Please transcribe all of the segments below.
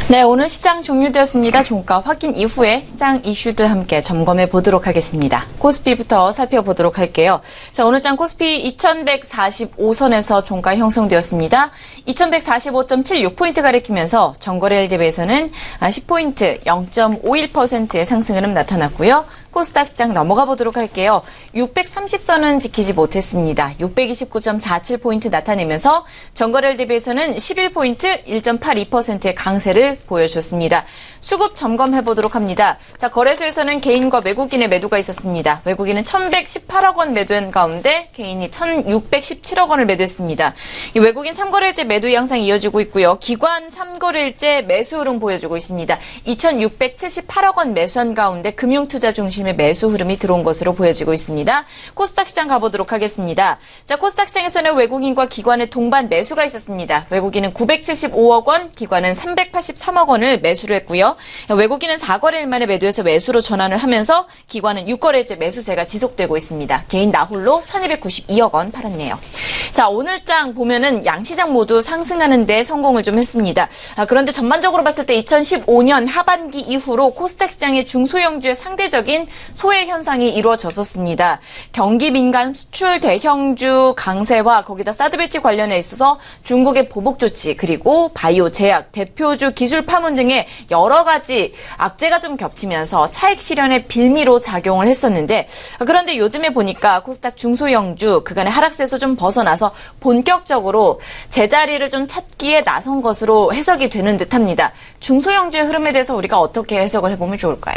네, 오늘 시장 종료되었습니다. 종가 확인 이후에 시장 이슈들 함께 점검해 보도록 하겠습니다. 코스피부터 살펴보도록 할게요. 자, 오늘장 코스피 2145선에서 종가 형성되었습니다. 2145.76포인트 가리키면서 전거래일 대비해서는 10포인트 0.51%의 상승 흐름 나타났고요. 코스닥 시장 넘어가 보도록 할게요. 630선은 지키지 못했습니다. 629.47포인트 나타내면서 전거래일 대비해서는 11포인트 1.82%의 강세를 보여줬습니다. 수급 점검해 보도록 합니다. 자, 거래소에서는 개인과 외국인의 매도가 있었습니다. 외국인은 1118억 원 매도한 가운데 개인이 1617억 원을 매도했습니다. 이 외국인 3거래일째 매도 양상이 이어지고 있고요. 기관 3거래일째 매수 흐름 보여주고 있습니다. 2678억 원 매수한 가운데 금융투자 중심의 매수 흐름이 들어온 것으로 보여지고 있습니다. 코스닥 시장 가보도록 하겠습니다. 자, 코스닥 시장에서는 외국인과 기관의 동반 매수가 있었습니다. 외국인은 975억 원, 기관은 383억 원을 매수를 했고요. 외국인은 4거래일 만에 매도해서 매수로 전환을 하면서 기관은 6거래일째 매수세가 지속되고 있습니다. 개인 나홀로 1292억 원 팔았네요. 자, 오늘 장 보면은 양시장 모두 상승하는 데 성공을 좀 했습니다. 그런데 전반적으로 봤을 때 2015년 하반기 이후로 코스닥 시장의 중소형주의 상대적인 소외 현상이 이루어졌었습니다. 경기 민감 수출 대형주 강세와 거기다 사드 배치 관련해 있어서 중국의 보복 조치 그리고 바이오 제약, 대표주 기술 파문 등의 여러 가지 악재가 좀 겹치면서 차익 실현의 빌미로 작용을 했었는데 그런데 요즘에 보니까 코스닥 중소형주 그간의 하락세에서 좀 벗어나서 본격적으로 제자리를 좀 찾기에 나선 것으로 해석이 되는 듯합니다. 중소형주의 흐름에 대해서 우리가 어떻게 해석을 해보면 좋을까요?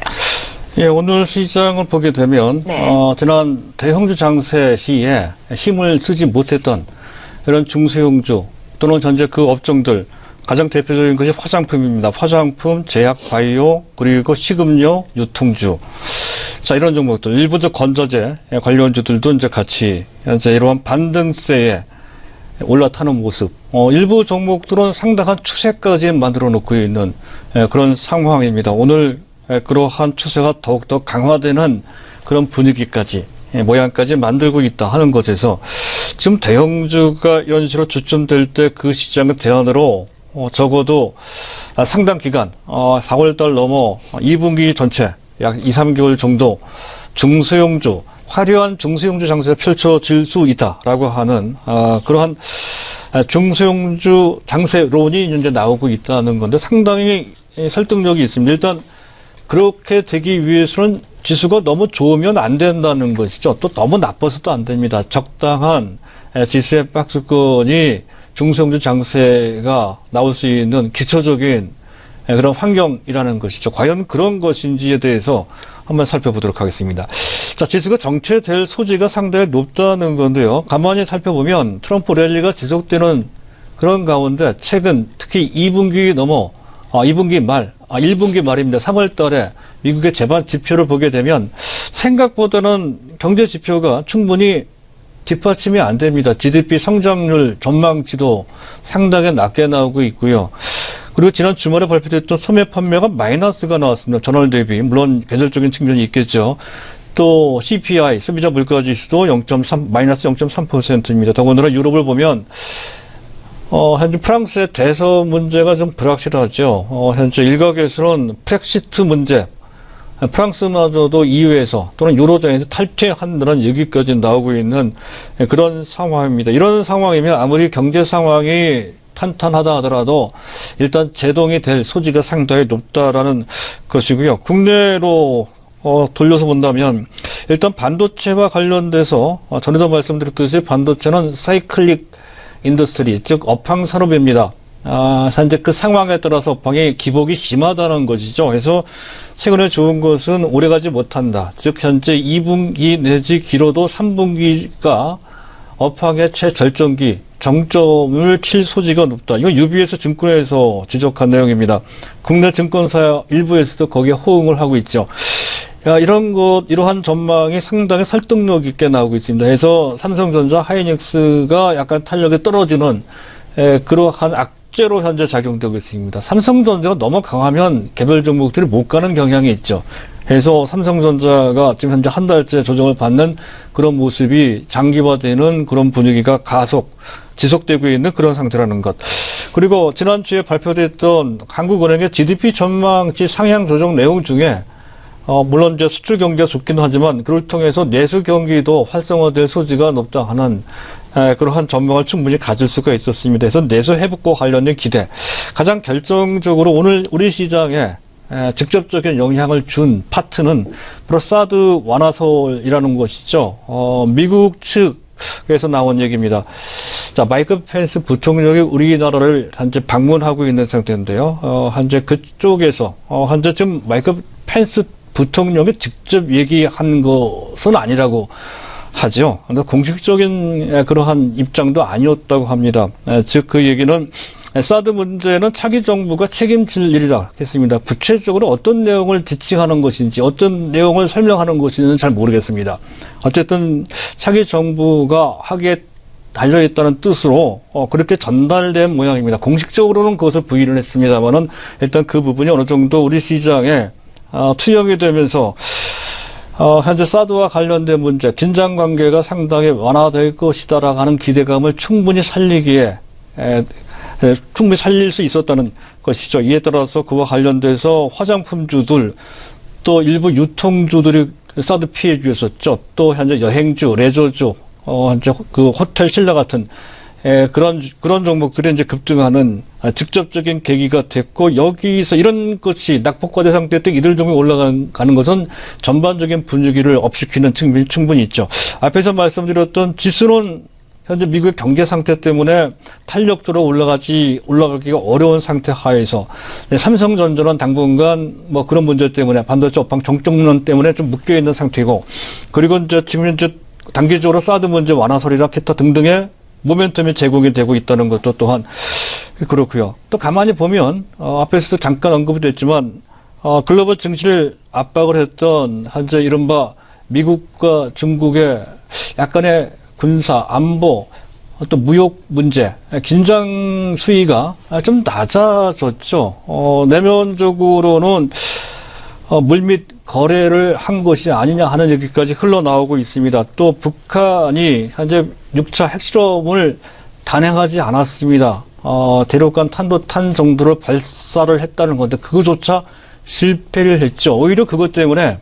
예, 오늘 시장을 보게 되면 네. 지난 대형주 장세 시에 힘을 쓰지 못했던 이런 중소형주 또는 현재 그 업종들 가장 대표적인 것이 화장품입니다. 화장품, 제약, 바이오, 그리고 식음료, 유통주. 자, 이런 종목들, 일부적 건조제 관련주들도 이제 같이 이제 이러한 반등세에 올라타는 모습. 일부 종목들은 상당한 추세까지 만들어 놓고 있는 그런 상황입니다. 오늘 그러한 추세가 더욱더 강화되는 그런 분위기까지, 모양까지 만들고 있다 하는 것에서 지금 대형주가 이런 식으로 주춤될 때 그 시장의 대안으로 적어도 상당 기간, 4월달 넘어 2분기 전체 약 2, 3개월 정도 중소형주, 화려한 중소형주 장세가 펼쳐질 수 있다라고 하는 그러한 중소형주 장세론이 이제 나오고 있다는 건데 상당히 설득력이 있습니다. 일단 그렇게 되기 위해서는 지수가 너무 좋으면 안 된다는 것이죠. 또 너무 나빠서도 안 됩니다. 적당한 지수의 박스권이 중소형주 장세가 나올 수 있는 기초적인 그런 환경이라는 것이죠. 과연 그런 것인지에 대해서 한번 살펴보도록 하겠습니다. 자, 지수가 정체될 소지가 상당히 높다는 건데요. 가만히 살펴보면 트럼프 랠리가 지속되는 그런 가운데 최근 특히 2분기 넘어 2분기 말, 1분기 말입니다. 3월 달에 미국의 재반 지표를 보게 되면 생각보다는 경제 지표가 충분히 뒷받침이 안 됩니다. GDP 성장률 전망치도 상당히 낮게 나오고 있고요. 그리고 지난 주말에 발표됐던 소매 판매가 마이너스가 나왔습니다. 전월 대비. 물론 계절적인 측면이 있겠죠. 또 CPI, 소비자 물가지수도 마이너스 0.3%입니다. 더군다나 유럽을 보면 현재 프랑스의 대서 문제가 좀 불확실하죠. 현재 일각에서는 브렉시트 문제, 프랑스마저도 EU에서 또는 유로존에서 탈퇴한다는 얘기까지 나오고 있는 그런 상황입니다. 이런 상황이면 아무리 경제 상황이 탄탄하다 하더라도 일단 제동이 될 소지가 상당히 높다라는 것이고요. 국내로 돌려서 본다면 일단 반도체와 관련돼서 전에도 말씀드렸듯이 반도체는 사이클릭 인더스트리, 즉 업황 산업입니다. 현재 그 상황에 따라서 업황의 기복이 심하다는 것이죠. 그래서 최근에 좋은 것은 오래가지 못한다. 즉 현재 2분기 내지 길어도 3분기가 업황의 최절정기, 정점을 칠 소지가 높다. 이건 UBS 증권에서 지적한 내용입니다. 국내 증권사 일부에서도 거기에 호응을 하고 있죠. 이러한 전망이 상당히 설득력 있게 나오고 있습니다. 그래서 삼성전자, 하이닉스가 약간 탄력이 떨어지는 그러한 악재로 현재 작용되고 있습니다. 삼성전자가 너무 강하면 개별 종목들이 못 가는 경향이 있죠. 그래서 삼성전자가 지금 현재 한 달째 조정을 받는 그런 모습이 장기화되는 그런 분위기가 지속되고 있는 그런 상태라는 것. 그리고 지난주에 발표됐던 한국은행의 GDP 전망치 상향 조정 내용 중에 물론 이제 수출 경기가 좋긴 하지만 그걸 통해서 내수 경기도 활성화될 소지가 높다 하는 그러한 전망을 충분히 가질 수가 있었습니다. 그래서 내수 회복과 관련된 기대, 가장 결정적으로 오늘 우리 시장에 직접적인 영향을 준 파트는 바로 사드 완화설이라는 것이죠. 미국 측에서 나온 얘기입니다. 자, 마이크 펜스 부통령이 우리나라를 현재 방문하고 있는 상태인데요. 현재 그쪽에서 현재 지금 마이크 펜스 부통령이 직접 얘기한 것은 아니라고 하죠. 그런데 공식적인 그러한 입장도 아니었다고 합니다. 즉 그 얘기는 사드 문제는 차기 정부가 책임질 일이라 했습니다. 구체적으로 어떤 내용을 지칭하는 것인지 어떤 내용을 설명하는 것인지는 잘 모르겠습니다. 어쨌든 차기 정부가 하기에 달려있다는 뜻으로 그렇게 전달된 모양입니다. 공식적으로는 그것을 부인을 했습니다만은 일단 그 부분이 어느 정도 우리 시장에 투영이 되면서 현재 사드와 관련된 문제, 긴장 관계가 상당히 완화될 것이다라고 하는 기대감을 충분히 살리기에 충분히 살릴 수 있었다는 것이죠. 이에 따라서 그와 관련돼서 화장품주들 또 일부 유통주들이 사드 피해 주었었죠. 또 현재 여행주, 레저주, 현재 그 호텔 신라 같은 그런 종목들이 이제 급등하는 직접적인 계기가 됐고, 여기서 이런 것이 낙폭과 상태였던 이들 종목이 올라가는 것은 전반적인 분위기를 업시키는 측면이 충분히 있죠. 앞에서 말씀드렸던 지수는 현재 미국의 경제 상태 때문에 탄력적으로 올라가기가 어려운 상태 하에서 삼성전자는 당분간 뭐 그런 문제 때문에 반도체 업황 정적론 때문에 좀 묶여 있는 상태고, 그리고 이제 지금 이제 단기적으로 사드 문제 완화설이라 기타 등등의 모멘텀이 제공이 되고 있다는 것도 또한 그렇고요. 또 가만히 보면 앞에서도 잠깐 언급이 됐지만 글로벌 증시를 압박을 했던 현재 이른바 미국과 중국의 약간의 군사, 안보, 또 무역 문제, 긴장 수위가 좀 낮아졌죠. 내면적으로는 물밑 거래를 한 것이 아니냐 하는 얘기까지 흘러나오고 있습니다. 또 북한이 현재 6차 핵실험을 단행하지 않았습니다. 대륙간 탄도탄 정도를 발사를 했다는 건데 그거조차 실패를 했죠. 오히려 그것 때문에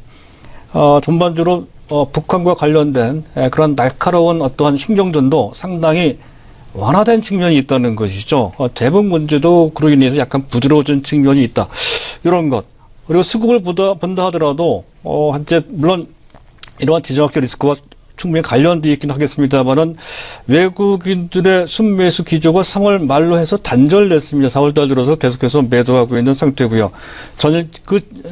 전반적으로 북한과 관련된 그런 날카로운 어떠한 신경전도 상당히 완화된 측면이 있다는 것이죠. 대북 문제도 그로 인해서 약간 부드러워진 측면이 있다. 이런 것. 그리고 수급을 본다 하더라도 현재 물론 이러한 지정학적 리스크와 충분히 관련되어 있긴 하겠습니다만은 외국인들의 순매수 기조가 3월 말로 해서 단절됐습니다. 4월 달 들어서 계속해서 매도하고 있는 상태고요.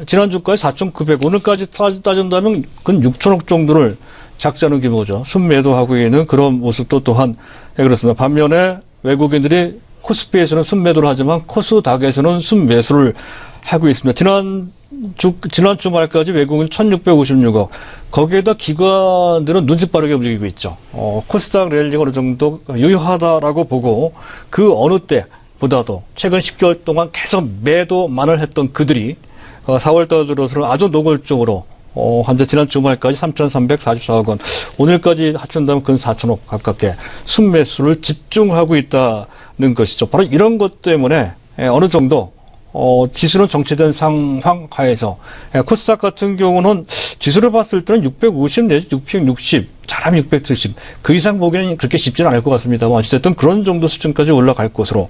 지난주까지 4,900, 오늘까지 따진다면 근 6천억 정도를 작자는 규모죠. 순매도하고 있는 그런 모습도 또한 그렇습니다. 반면에 외국인들이 코스피에서는 순매도를 하지만 코스닥에서는 순매수를 하고 있습니다. 지난 주말까지 외국인 1,656억. 거기에다 기관들은 눈치 빠르게 움직이고 있죠. 코스닥 랠리가 어느 정도 유효하다라고 보고 그 어느 때보다도 최근 10개월 동안 계속 매도만을 했던 그들이 4월 달 들어서는 아주 노골적으로 현재 지난 주말까지 3,344억 원, 오늘까지 합친다면 근 4천억 가깝게 순매수를 집중하고 있다는 것이죠. 바로 이런 것 때문에 어느 정도 지수는 정체된 상황 하에서 코스닥 같은 경우는 지수를 봤을 때는 650 내지 660, 잘하면 670, 그 이상 보기는 그렇게 쉽지는 않을 것 같습니다만 어쨌든 그런 정도 수준까지 올라갈 것으로,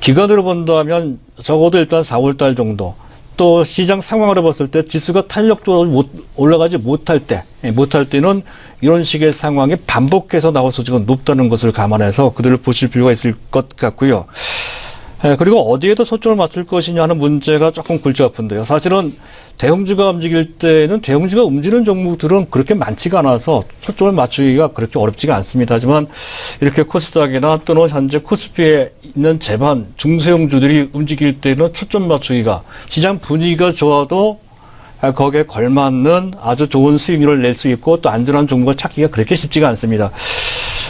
기간으로 본다면 적어도 일단 4월 달 정도, 또 시장 상황으로 봤을 때 지수가 탄력적으로 올라가지 못할 때는 이런 식의 상황이 반복해서 나올 소지가 높다는 것을 감안해서 그들을 보실 필요가 있을 것 같고요. 그리고 어디에다 초점을 맞출 것이냐 하는 문제가 조금 골치 아픈데요. 사실은 대형주가 움직일 때는 대형주가 움직이는 종목들은 그렇게 많지가 않아서 초점을 맞추기가 그렇게 어렵지가 않습니다. 하지만 이렇게 코스닥이나 또는 현재 코스피에 있는 제반 중소형주들이 움직일 때는 초점 맞추기가, 시장 분위기가 좋아도 거기에 걸맞는 아주 좋은 수익률을 낼 수 있고 또 안전한 종목을 찾기가 그렇게 쉽지가 않습니다.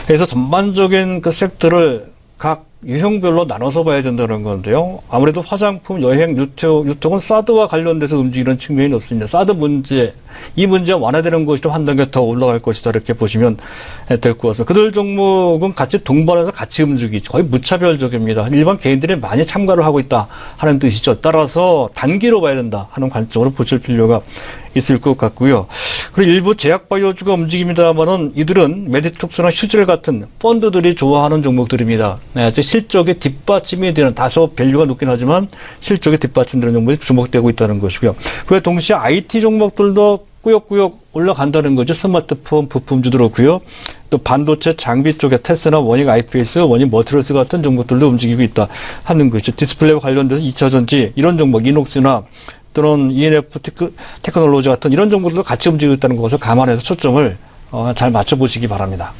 그래서 전반적인 그 섹터를 각 유형별로 나눠서 봐야 된다는 건데요. 아무래도 화장품, 여행, 유통은 사드와 관련돼서 움직이는 측면이 높습니다. 사드 문제, 이 문제가 완화되는 것이 좀 한 단계 더 올라갈 것이다 이렇게 보시면 될 것 같습니다. 그들 종목은 같이 동반해서 같이 움직이죠. 거의 무차별적입니다. 일반 개인들이 많이 참가를 하고 있다 하는 뜻이죠. 따라서 단기로 봐야 된다 하는 관점으로 보실 필요가 있을 것 같고요. 그리고 일부 제약바이오주가 움직입니다만은 이들은 메디톡스나 휴젤 같은 펀드들이 좋아하는 종목들입니다. 네, 즉 실적에 뒷받침이 되는 다소 밸류가 높긴 하지만 실적에 뒷받침되는 종목이 주목되고 있다는 것이고요. 그에 동시에 IT 종목들도 꾸역꾸역 올라간다는 거죠. 스마트폰 부품주도 그렇고요. 또 반도체 장비 쪽에 테스나 원익 IPS, 원익 머티리얼스 같은 종목들도 움직이고 있다 하는 것이죠. 디스플레이와 관련돼서 2차전지 이런 종목, 이녹스나 또는 ENF 테크놀로지 같은 이런 종목들도 같이 움직이고 있다는 것을 감안해서 초점을 잘 맞춰보시기 바랍니다.